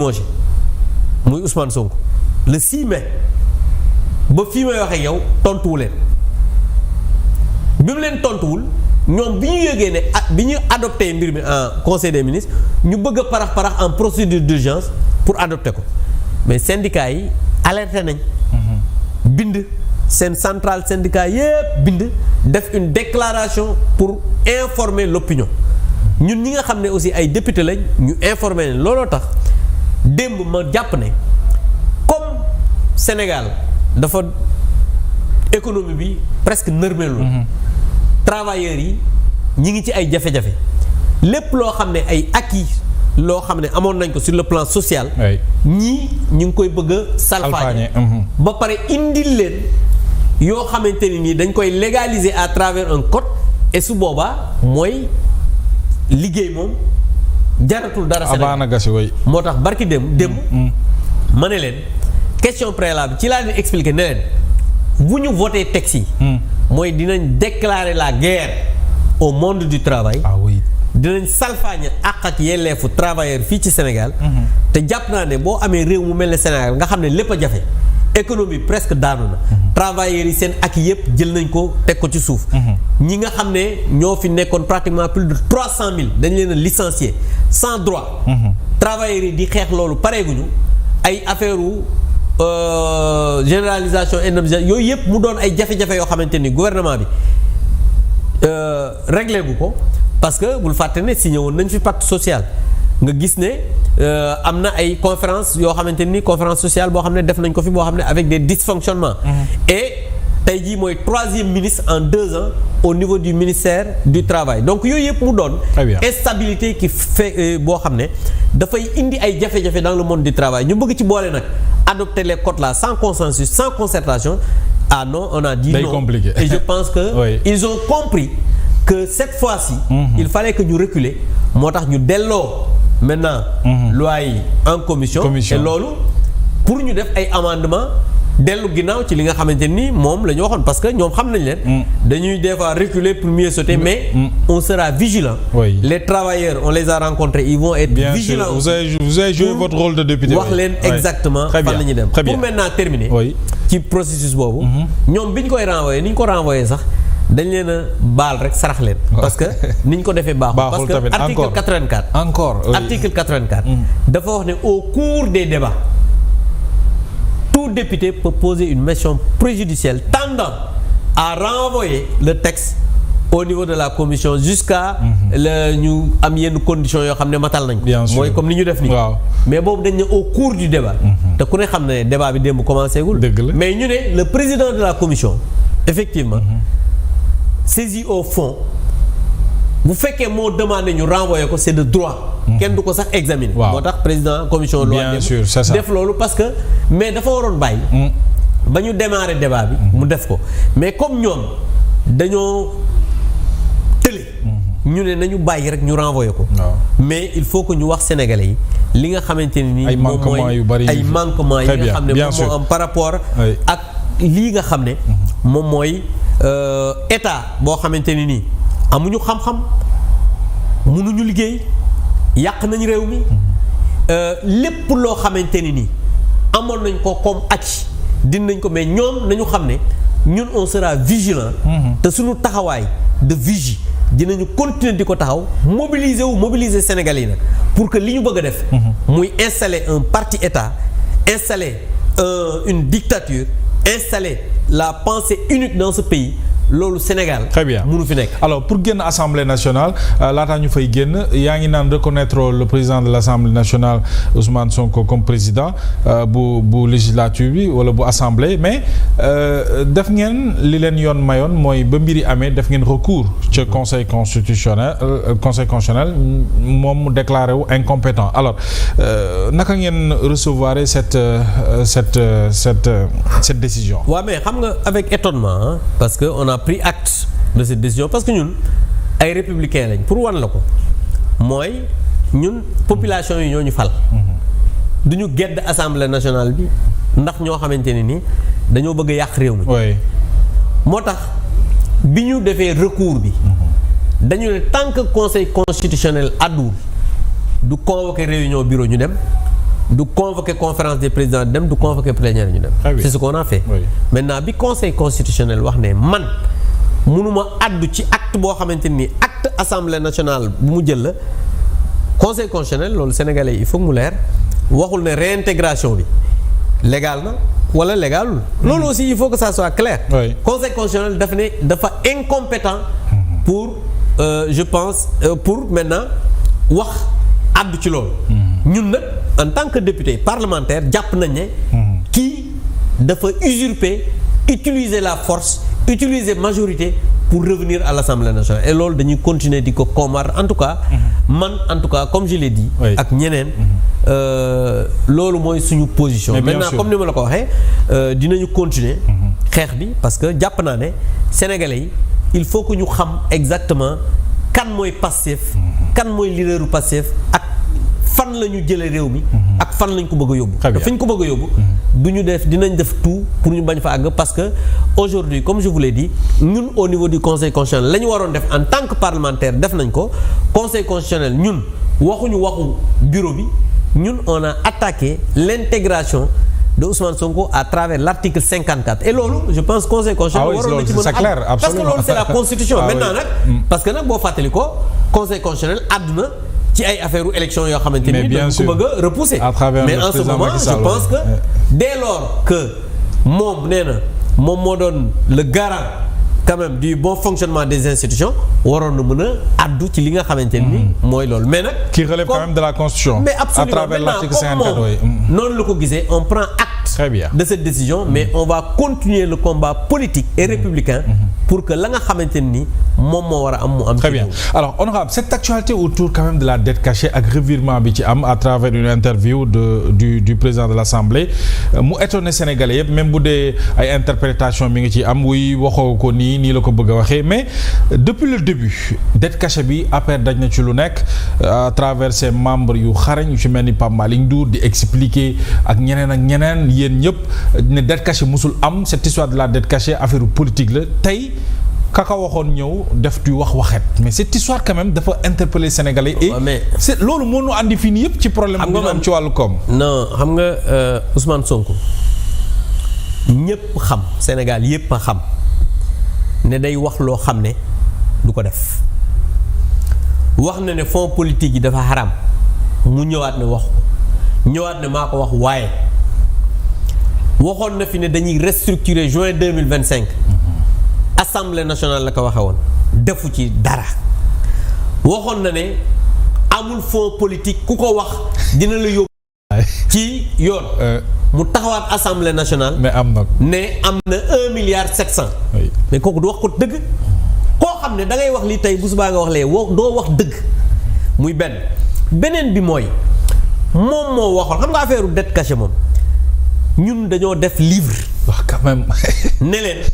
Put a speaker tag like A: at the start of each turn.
A: limogé muy Ousmane Sonko le 6 mai ba fii may waxee yow tontuwu leen bi mu leen tontuwul ñoom bi ñu yëgee ne bi ñu adopté mbir mi en conseil des ministres ñu bëgg a parax en procédure d'urgence pour adopter ko mais syndicats yi alerté nañ. bind seen centrale syndicat yépp bind def une déclaration pour informer l'opinion ñun ñi nga xam ne aussi ay député lañ ñu informer leen looloo tax démb ma jàpp ne comme Sénégal dafa économie bi presque nërmeelu travailleurs yi ñi ngi ci ay jafe-jafe lépp loo xam ne ay acquis loo xam ne amoon nañ ko sur le plan social ñii ñu ngi koy bëgg a salfaañe ba pare indil leen yoo xamante ni nii dañ koy légaliser à travers un code et su boobaa mooy liggéey moom jaratul dara Sénégal moo tax barki démb ma ne leen question préalable ci laa leen expliquer ne leen bu ñu voté texte yi mooy dinañ déclarer la guerre au monde du travail dinañ salfaañe àq ak yelleefu travailleur fii ci Sénégal te jàpp naa ne boo amee réew mu mel ne Sénégal nga xam ne lépp a jafe économie presque daanu na travailleurs yi seen ak yëpp jël nañ ko teg ko ci suuf ñi nga xam ne ñoo fi nekkoon pratiquement plus de 300 000 dañ leen a licencier sans droit travailleurs yi di xeex loolu pareeguñu ay affaire généralisation indemnisation yooyu yëpp mu doon ay jafe-jafe yoo xamante ni gouvernement bi réglé gu ko parce que bul fàtte ne signé woon nañ fi pacte social nga gis ne am na ay conférence yoo xamante ni conférence sociale boo xam ne def nañ ko fi boo xam ne avec des dysfonctionnements et tey jii mooy 3e ministre en 2 ans au niveau du ministère du travail donc yooyu yëpp mu doon instabilité qui fait boo xam ne dafay indi ay jafe-jafe dans le monde du travail ñu bëgg ci boole nag adopter les codes là sans consensus sans concertation ah non on a dit non compliqué. Et je pense que ils ont compris que cette fois-ci il fallait que ñu reculer moo tax ñu delloo maintenant loi yi en commission et loolu pour ñu def ay amendement dellu ginnaaw ci li nga xamante ni moom la ñu waxoon parce que ñoom xam nañ leen dañuy des fois reculer pour mieux sauter mais on sera vigilant les travailleurs on les a rencontrés ils vont être vigilants
B: vous avez joué votre rôle de député
A: wax leen exactement fan la ñuy dem pour maintenant terminer ci processus boobu ñoom bi ñu koy renvoyer ni ñu ko renvoyer sax dañ leen a baal rek sarax leen parce que ni ñu ko defee baaxul parce que article 84 article 84 dafa wax ne au cours des débats tout député peut poser une motion préjudicielle tendant à renvoyer le texte au niveau de la commission jusqu'à la ñu am yenn conditions yoo xam ne matal nañ ko mooy comme ni ñu def nii mais boobu dañ ne au cours du débat te ku ne xam ne débat bi démb commencé gul mais ñu ne le président de la commission effectivement saisi au fond bu fekkee moo demandé ñu renvoyer ko c'est de droit kenn du ko sax examiner moo tax président commission loi def loolu parce que mais dafa waroon bàyyi ba ñu démarrer débat bi mu def ko mais comme ñoom dañoo tële ñu ne nañu bàyyi rek ñu renvoyer ko mais il faut que ñu wax sénégalais yi li nga xamante ne nii moom mooy ay manquements yi nga xam ne moom moo am par rapport ak lii nga xam ne moom mooy état boo xamante ni nii amuñu xam-xam mënuñu liggéey yàq nañ réew mi lépp loo xamante ni nii amoon nañ ko comme acquis dinañ ko mais ñoom nañu xam ne ñun on sera vigilant te suñu taxawaay de vigie dinañu continuer di ko taxaw mobiliser Sénégalais yi nag pour que li ñu bëgg a def muy installer un parti état installer une dictature installer la pensée unique dans ce pays loolu Sénégal.
B: très bien
A: mënu fi nekk.
B: alors pour génn assemblée nationale laataa ñu fay génn yaa ngi naan reconnaître le président de l' assemblée nationale Ousmane Sonko comme président bu législature bi wala bu assemblée mais def ngeen li leen yoon mayoon mooy ba mbiri amee def ngeen recours ca conseil constitutionnel moom mu déclaré wu incompétent alors naka ngeen recevoir cette décision.
A: waaw mais xam nga avec étonnement parce que on a pris acte de cette décision parce que ñun ay républicains lañ pour wan la ko mooy ñun population yi ñoo ñu fal du ñu gedd assemblée nationale bi ndax ñoo xamante ne ni dañoo bëgg a yàq réew mi moo tax bi ñu defee recours bi dañu ne tant que conseil constitutionnel àdduwul du convoquer réunion bureau ñu dem du convoquer conférence des présidents dem du convoquer plénière ñu dem.
B: Ah oui.
A: C'est ce qu'on a fait.
B: Oui.
A: Maintenant bi conseil constitutionnel wax ne man mënuma àddu ci acte boo xamante ni acte assemblée nationale bu mu jël la conseil constitutionnel loolu sénégalais il faut mu leer waxul ne réintégration bi légal na wala légalul. loolu aussi il faut que ça soit clair.
B: Oui.
A: conseil constitutionnel dafa incompétent pour je pense pour maintenant wax àddu ci loolu. ñun nag en tant que député parlementaire jàpp nañ ne. kii dafa usurper utiliser la force utiliser majorité pour revenir à l'Assemblée nationale et loolu dañuy continuer di ko combattre en tout cas. man en tout cas comme je l'ai dit. ak ñeneen. loolu mooy suñu position. maintenant comme ni ma la ko waxee dinañu continuer. xeex bi parce que jàpp naa ne sénégalais yi il faut que ñu xam exactement kan mooy Pastef. kan mooy leaderu Pastef ak fan la ñu jëlee réew mi. ak fan lañ ko bëgg a yóbbu. fi ñu ko bëgg a yóbbu. dinañ def tout pour ñu bañ fa àgg parce que aujourd'hui comme je vous l'ai dit ñun au niveau du conseil constitutionnel la ñu waroon def en tant que parlementaire def nañ ko conseil constitutionnel ñun waxuñu waxu bureau bi ñun on a attaqué l'intégration de Ousmane Sonko à travers l'article 54 et loolu je pense conseil constitutionnel waroon na ci mën a
B: clair,
A: parce que loolu c'est la constitution maintenant nag parce que nag boo fàttali ko conseil constitutionnel àdduna ci ay affaire u élection yoo xamante ni dañ ko bëgg a repousser mais en ce moment je pense que dès lors que moom nee na moom moo doon le garant quand même du bon fonctionnement des institutions waroon na mën a addu ci li nga xamante ni mooy loolu mais nag
B: qui relève quand même de la constitution
A: mais absolument
B: à travers l'article 54
A: noonu la ko gisee on prend acte
B: très bien
A: de cette décision mais on va continuer le combat politique et républicain pour que la nga xamante ni moom moo war a am mu am.
B: Très bien alors honorable cette actualité autour quand même de la dette cachée ak revirement bi ci am à travers une interview du président de l'Assemblée mu étonné Sénégalais yëpp même bu dee ay interprétation mi ngi ci am wuy waxoo ko nii la ko bëgg a waxee mais depuis le début dette cachée bi après daj na ci lu nekk à travers ses membres yu xarañ yu ci mel ni Pape Malick Ndour di expliquer ak ñeneen yéen ñëpp ne dette cachée musul am cette histoire de la dette cachée affaire politique la tey. kaka waxoon ñëw def du waxet mais cette histoire quand même dafa interpeller Sénégalais et c'est loolu moo ñu andi fii nii yëpp ci problème bu ñu am ci wàllu koom.
A: non xam nga Ousmane Sonko ñëpp xam Sénégal yëpp a xam ne day wax loo xam ne du ko def wax na ne fonds politique yi dafa xaram mu ñëwaat ne wax ñëwaat ne maa ko wax waaye waxoon na fi ne dañuy restructurer juin 2025. Assemblée nationale la ko waxee woon defu ci dara waxoon na ne amul fonds politique ku ko wax dina la yóbbu ci yoon mu taxawaat Assemblée nationale
B: mais am
A: na 1 milliard 700 mais kooku du wax ko dëgg koo xam ne da ngay wax li tey bu subaa nga wax lee doo wax dëgg muy beneen bi mooy moom moo waxoon xam nga affaire dette cachée moom ñun dañoo def livre
B: wax quand même
A: ne leen